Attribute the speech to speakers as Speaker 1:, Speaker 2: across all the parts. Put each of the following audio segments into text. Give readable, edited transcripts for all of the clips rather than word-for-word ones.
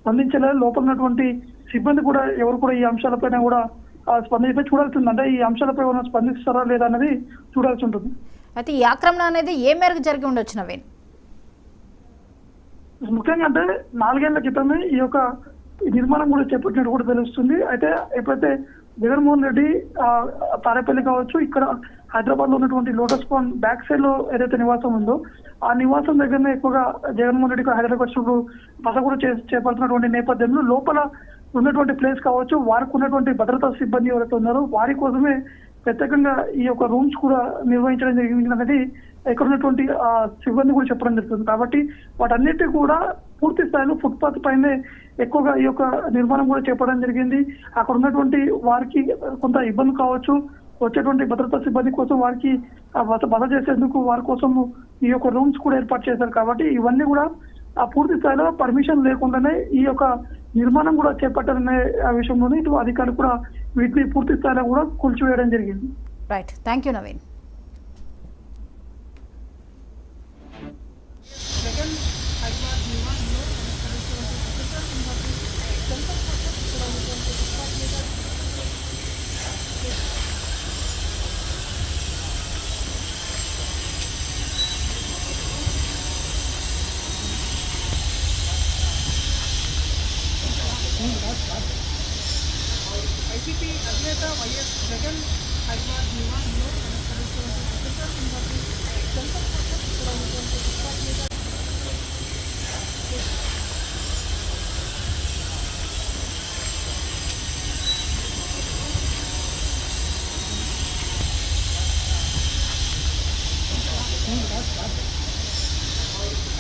Speaker 1: స్పందించలేదు. లోపల ఉన్నటువంటి సిబ్బంది కూడా ఎవరు కూడా ఈ అంశాలపైన కూడా స్పందించే చూడాల్సి ఉంది. అంటే ఈ అంశాలపై ఏమైనా స్పందిస్తారా లేదా అనేది చూడాల్సి ఉంటుంది.
Speaker 2: అయితే ఈ ఆక్రమణ అనేది ఏ మేరకు జరిగి ఉండొచ్చు నవీన్?
Speaker 1: ముఖ్యంగా అంటే 4 ఏళ్ల క్రితమే ఈ యొక్క నిర్మాణం కూడా చేపట్టినట్టు కూడా తెలుస్తుంది. అయితే ఎప్పుడైతే జగన్మోహన్ రెడ్డి తారేపల్లి కావచ్చు, ఇక్కడ హైదరాబాద్ లో ఉన్నటువంటి లోటస్ పాండ్ బ్యాక్ సైడ్ లో ఏదైతే నివాసం ఉందో ఆ నివాసం దగ్గరనే ఎక్కువగా జగన్మోహన్ రెడ్డి హైదరాబాద్ వచ్చినప్పుడు బస కూడా చేపడుతున్నటువంటి నేపథ్యంలో లోపల ఉన్నటువంటి ప్లేస్ కావచ్చు, వారికి ఉన్నటువంటి భద్రతా సిబ్బంది ఎవరైతే ఉన్నారో వారి కోసమే ప్రత్యేకంగా ఈ యొక్క రూమ్స్ కూడా నిర్వహించడం జరిగింది అనేది ఇక్కడ ఉన్నటువంటి సిబ్బంది కూడా చెప్పడం జరుగుతుంది. కాబట్టి వాటన్నిటి కూడా పూర్తి స్థాయిలో ఫుట్పాత్ పైనే ఎక్కువగా ఈ యొక్క నిర్మాణం కూడా చేపట్టడం జరిగింది. అక్కడ ఉన్నటువంటి వారికి కొంత ఇబ్బంది కావచ్చు, వచ్చేటువంటి భద్రతా సిబ్బంది కోసం వారికి బస చేసేందుకు వారి కోసం ఈ యొక్క రూమ్స్ కూడా ఏర్పాటు చేశారు. కాబట్టి ఇవన్నీ కూడా పూర్తి స్థాయిలో పర్మిషన్ లేకుండానే ఈ యొక్క నిర్మాణం కూడా చేపట్టాలనే విషయంలోనే ఇటు అధికారులు కూడా వీటిని పూర్తి స్థాయిలో కూడా కూల్చివేయడం జరిగింది.
Speaker 2: Right, thank you Naveen.
Speaker 3: ICP అధినేత వైఎస్ జగన్ హైదరాబాద్ నివాసంలో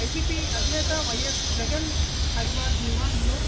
Speaker 3: ఐసీపీ అధినేత వైఎస్ జగన్ హైదరాబాద్ నివాసంలో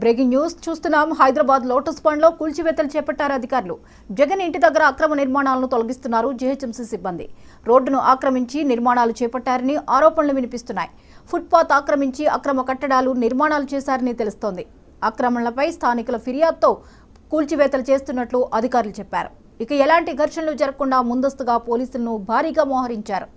Speaker 2: బ్రేకింగ్ న్యూస్ చూస్తున్నాం. హైదరాబాద్ లోటస్ పాండ్ లో కూల్చివేతలు చేపట్టారు అధికారులు. జగన్ ఇంటి దగ్గర అక్రమ నిర్మాణాలను తొలగిస్తున్నారు జీహెచ్ఎంసీ సిబ్బంది. రోడ్డును ఆక్రమించి నిర్మాణాలు చేపట్టారని ఆరోపణలు వినిపిస్తున్నాయి. ఫుట్పాత్ ఆక్రమించి అక్రమ కట్టడాలు నిర్మాణాలు చేశారని తెలుస్తోంది. ఆక్రమణలపై స్థానికుల ఫిర్యాదుతో కూల్చివేతలు చేస్తున్నట్లు అధికారులు చెప్పారు. ఇక ఎలాంటి ఘర్షణలు జరగకుండా ముందస్తుగా పోలీసులను భారీగా మోహరించారు.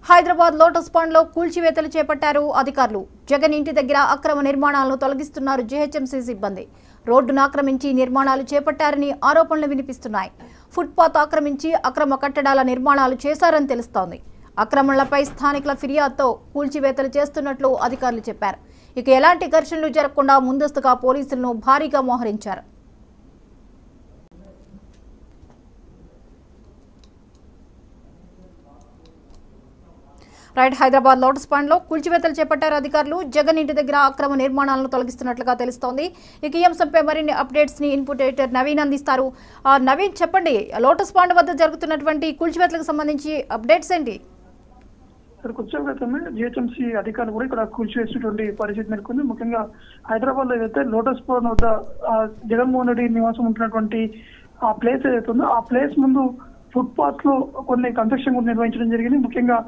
Speaker 2: హైదరాబాద్ లోటస్ పాండ్ లో కూల్చివేతలు చేపట్టారు అధికారులు. జగన్ ఇంటి దగ్గర అక్రమ నిర్మాణాలను తొలగిస్తున్నారు జీహెచ్ఎంసీ సిబ్బంది. రోడ్డును ఆక్రమించి నిర్మాణాలు చేపట్టారని ఆరోపణలు వినిపిస్తున్నాయి. ఫుట్పాత్ ఆక్రమించి అక్రమ కట్టడాల నిర్మాణాలు చేశారని తెలుస్తోంది. అక్రమణలపై స్థానికుల ఫిర్యాదుతో కూల్చివేతలు చేస్తున్నట్లు అధికారులు చెప్పారు. ఇక ఎలాంటి ఘర్షణలు జరగకుండా ముందస్తుగా పోలీసులను భారీగా మోహరించారు. రైట్, హైదరాబాద్ లోటస్ పాండ్ లో కూల్చివేతలు చేపట్టారు అధికారులు. జగన్ ఇంటి దగ్గర అక్రమ నిర్మాణాలను తొలగిస్తున్నట్లుగా తెలుస్తోంది. ఇక ఈ అంశంపై మరిన్ని అప్డేట్స్ ని ఇన్పుట్ ఎడిటర్ నవీన్ అందిస్తారు. నవీన్, చెప్పండి, లోటస్ పాండ్ వద్ద జరుగుతున్నటువంటి కూల్చివేతలకు సంబంధించి అప్డేట్స్ ఏంటి?
Speaker 1: ఇక్కడికి వచ్చే క్రితమే జిహెచ్ఎంసీ అధికారులు కూడా ఇక్కడ కూల్చివేసినటువంటి పరిస్థితి నెలకొంది. ముఖ్యంగా హైదరాబాద్ లో ఏదైతే లోటస్ పాండ్ వద్ద జగన్మోహన్ రెడ్డి నివాసం ఉంటున్నటువంటి ఆ ప్లేస్ ఏదైతే ఉందో ఆ ప్లేస్ ముందు ఫుట్పాత్ లో కొన్ని కన్స్ట్రక్షన్ కూడా నిర్వహించడం జరిగింది. ముఖ్యంగా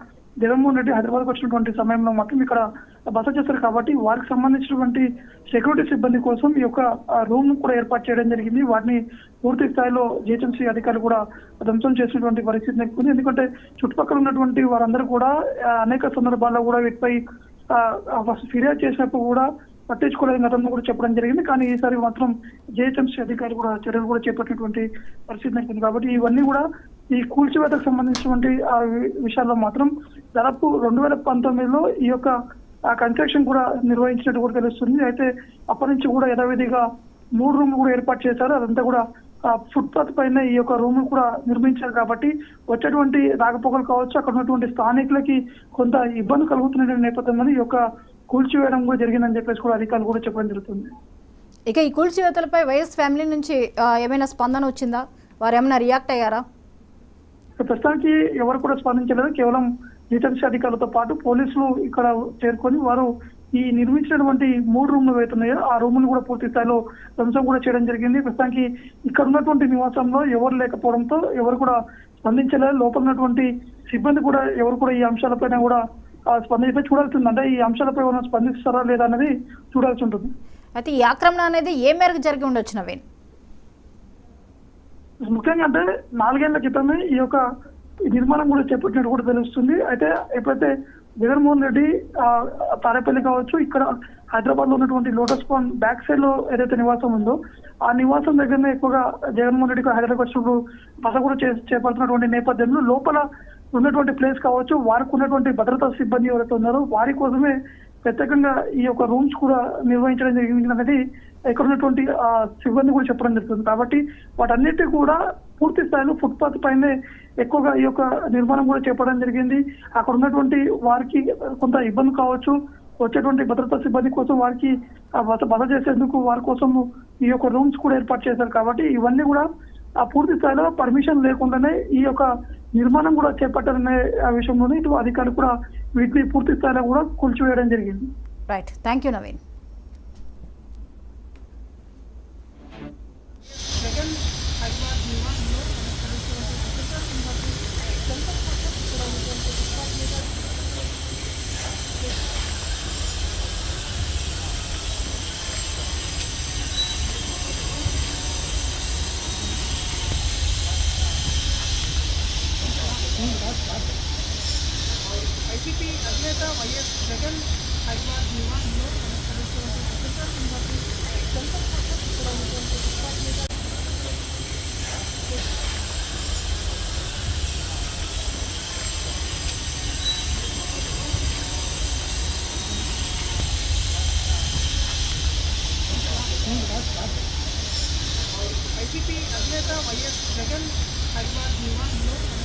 Speaker 1: జగన్మోహన్ రెడ్డి హైదరాబాద్కి వచ్చినటువంటి సమయంలో మాత్రం ఇక్కడ బస చేస్తారు కాబట్టి వారికి సంబంధించినటువంటి సెక్యూరిటీ సిబ్బంది కోసం ఈ యొక్క రూమ్ కూడా ఏర్పాటు చేయడం జరిగింది. వాటిని పూర్తి స్థాయిలో జిహెచ్ఎంసీ అధికారులు కూడా ధ్వంసం చేసినటువంటి పరిస్థితి నెలకొంది. ఎందుకంటే చుట్టుపక్కల ఉన్నటువంటి వారందరూ కూడా అనేక సందర్భాల్లో కూడా వీటిపై ఫిర్యాదు చేసినప్పుడు కూడా పట్టించుకోలేని గతంలో కూడా చెప్పడం జరిగింది. కానీ ఈసారి మాత్రం జిహెచ్ఎంసీ అధికారులు కూడా చర్యలు కూడా చేపట్టినటువంటి పరిస్థితి నెలకొంది. కాబట్టి ఇవన్నీ కూడా ఈ కూల్చివేతకు సంబంధించినటువంటి విషయాల్లో మాత్రం దాదాపు 2019లో ఈ యొక్క కన్స్ట్రక్షన్ కూడా నిర్వహించినట్టు కూడా తెలుస్తుంది. అయితే అప్పటి నుంచి కూడా యథావిధిగా 3 రూమ్లు కూడా ఏర్పాటు చేశారు. అదంతా కూడా ఫుట్పాత్ పైన ఈ యొక్క రూమ్ కూడా నిర్మించారు కాబట్టి వచ్చేటువంటి రాకపోకలు కావచ్చు, అక్కడ ఉన్నటువంటి స్థానికులకి కొంత ఇబ్బంది కలుగుతున్న నేపథ్యంలో ఈ యొక్క కూల్చివేయడం కూడా జరిగిందని చెప్పేసి కూడా అధికారులు కూడా చెప్పడం జరుగుతుంది.
Speaker 2: ఇక ఈ కూల్చివేతలపై వైఎస్ ఫ్యామిలీ నుంచి ఏమైనా స్పందన వచ్చిందా? వారు ఏమైనా రియాక్ట్ అయ్యారా?
Speaker 1: ప్రస్తుతానికి ఎవరు కూడా స్పందించలేదు. కేవలం జిహెచ్ఎంసీ అధికారులతో పాటు పోలీసులు ఇక్కడ చేరుకొని వారు ఈ నిర్మించినటువంటి 3 రూమ్లు అవుతున్నాయో ఆ రూములు కూడా పూర్తి స్థాయిలో ధ్వంసం కూడా చేయడం జరిగింది. ప్రస్తుతానికి ఇక్కడ ఉన్నటువంటి నివాసంలో ఎవరు లేకపోవడంతో ఎవరు కూడా స్పందించలేదు. లోపల ఉన్నటువంటి సిబ్బంది కూడా ఎవరు కూడా ఈ అంశాలపైన కూడా స్పందించే చూడాల్సింది. అంటే ఈ అంశాలపై ఏమైనా స్పందిస్తారా లేదా అనేది చూడాల్సి ఉంటుంది.
Speaker 2: అయితే ఈ ఆక్రమణ అనేది ఏ మేరకు జరిగి ఉండొచ్చు నవీన్?
Speaker 1: ముఖ్యంగా అంటే 4 ఏళ్ల క్రితమే ఈ యొక్క నిర్మాణం కూడా చేపట్టినట్టు కూడా తెలుస్తుంది. అయితే ఎప్పుడైతే జగన్మోహన్ రెడ్డి తారేపల్లి కావచ్చు, ఇక్కడ హైదరాబాద్ లో ఉన్నటువంటి లోటస్ పాండ్ బ్యాక్ సైడ్ లో ఏదైతే నివాసం ఉందో ఆ నివాసం దగ్గరనే ఎక్కువగా జగన్మోహన్ రెడ్డి హైదరాబాద్ వచ్చినప్పుడు బస కూడా చేపడుతున్నటువంటి నేపథ్యంలో లోపల ఉన్నటువంటి ప్లేస్ కావచ్చు, వారికి ఉన్నటువంటి భద్రతా సిబ్బంది ఎవరైతే ఉన్నారో వారి కోసమే ప్రత్యేకంగా ఈ యొక్క రూమ్స్ కూడా నిర్వహించడం జరిగింది అనేది ఇక్కడ ఉన్నటువంటి సిబ్బంది కూడా చెప్పడం జరుగుతుంది. కాబట్టి వాటన్నిటి కూడా పూర్తి స్థాయిలో ఫుట్పాత్ పైనే ఎక్కువగా ఈ యొక్క నిర్మాణం కూడా చేపట్టడం జరిగింది. అక్కడ ఉన్నటువంటి వారికి కొంత ఇబ్బంది కావచ్చు, వచ్చేటువంటి భద్రతా సిబ్బంది కోసం వారికి బస చేసేందుకు వారి కోసం ఈ యొక్క రూమ్స్ కూడా ఏర్పాటు చేశారు. కాబట్టి ఇవన్నీ కూడా పూర్తి స్థాయిలో పర్మిషన్ లేకుండానే ఈ యొక్క నిర్మాణం కూడా చేపట్టాలనే విషయంలోనే ఇటు అధికారులు కూడా వీటిని పూర్తి స్థాయిలో కూడా కూల్చివేయడం జరిగింది.
Speaker 2: Right, thank you Naveen.
Speaker 3: ICP అధినేత వైఎస్ జగన్ హైదరాబాద్ నివాసంలో ఐసీపీ అధినేత వైఎస్ జగన్ హైదరాబాద్ నివాసంలో